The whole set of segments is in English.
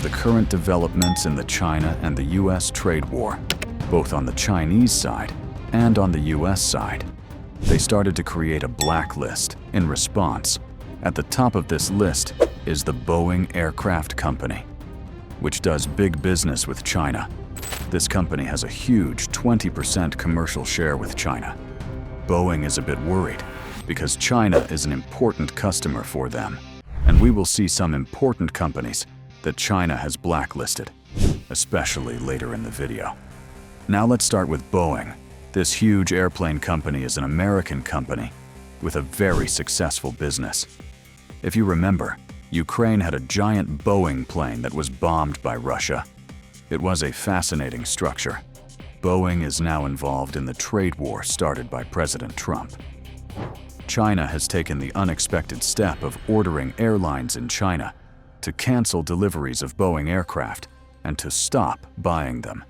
of the current developments in the China and the US trade war, both on the Chinese side and on the US side. They started to create a blacklist in response. At the top of this list is the Boeing Aircraft Company, which does big business with China. This company has a huge 20% commercial share with China. Boeing is a bit worried because China is an important customer for them, and we will see some important companies that China has blacklisted, especially later in the video. Now let's start with Boeing. This huge airplane company is an American company with a very successful business. If you remember, Ukraine had a giant Boeing plane that was bombed by Russia. It was a fascinating structure. Boeing is now involved in the trade war started by President Trump. China has taken the unexpected step of ordering airlines in China to cancel deliveries of Boeing aircraft and to stop buying them.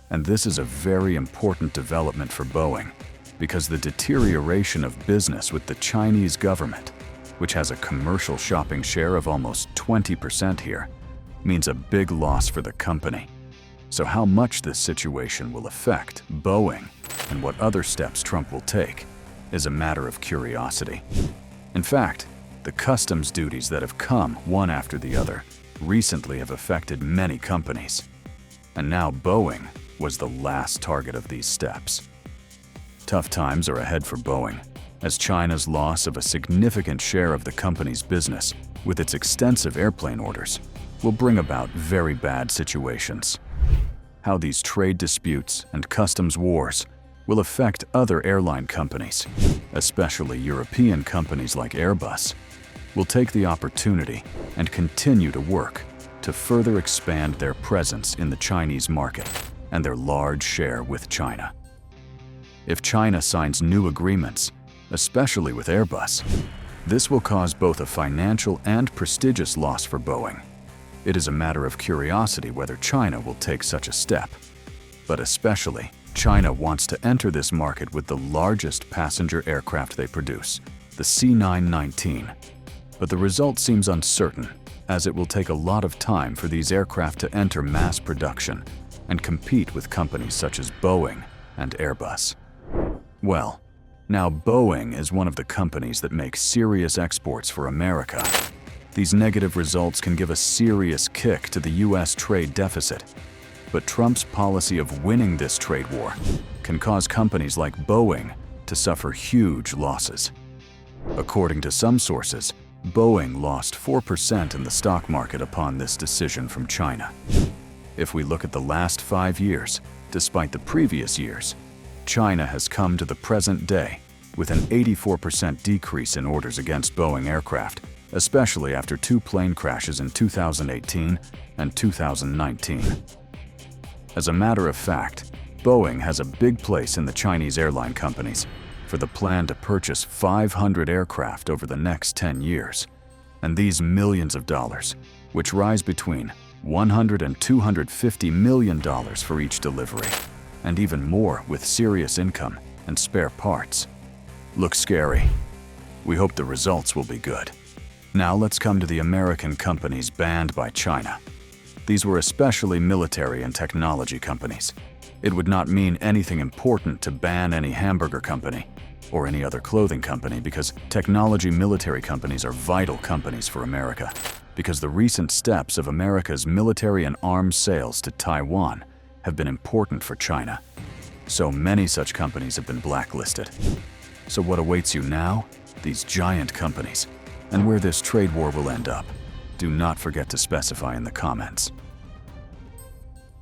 And this is a very important development for Boeing because the deterioration of business with the Chinese government, which has a commercial shopping share of almost 20% here, means a big loss for the company. So how much this situation will affect Boeing and what other steps Trump will take is a matter of curiosity. In fact, the customs duties that have come one after the other recently have affected many companies. And now Boeing was the last target of these steps. Tough times are ahead for Boeing, as China's loss of a significant share of the company's business with its extensive airplane orders will bring about very bad situations. How these trade disputes and customs wars will affect other airline companies, especially European companies like Airbus, will take the opportunity and continue to work to further expand their presence in the Chinese market and their large share with China. If China signs new agreements, especially with Airbus, this will cause both a financial and prestigious loss for Boeing. It is a matter of curiosity whether China will take such a step. But especially, China wants to enter this market with the largest passenger aircraft they produce, the C919. But the result seems uncertain, as it will take a lot of time for these aircraft to enter mass production and compete with companies such as Boeing and Airbus. Well, now Boeing is one of the companies that make serious exports for America. These negative results can give a serious kick to the US trade deficit. But Trump's policy of winning this trade war can cause companies like Boeing to suffer huge losses. According to some sources, Boeing lost 4% in the stock market upon this decision from China. If we look at the last 5 years, despite the previous years, China has come to the present day with an 84% decrease in orders against Boeing aircraft, especially after 2 plane crashes in 2018 and 2019. As a matter of fact, Boeing has a big place in the Chinese airline companies for the plan to purchase 500 aircraft over the next 10 years. And these millions of dollars, which rise between $100 and $250 million for each delivery, and even more with serious income and spare parts. Looks scary. We hope the results will be good. Now let's come to the American companies banned by China. These were especially military and technology companies. It would not mean anything important to ban any hamburger company or any other clothing company because technology military companies are vital companies for America, because the recent steps of America's military and arms sales to Taiwan have been important for China. So many such companies have been blacklisted. So what awaits you now? These giant companies, and where this trade war will end up. Do not forget to specify in the comments.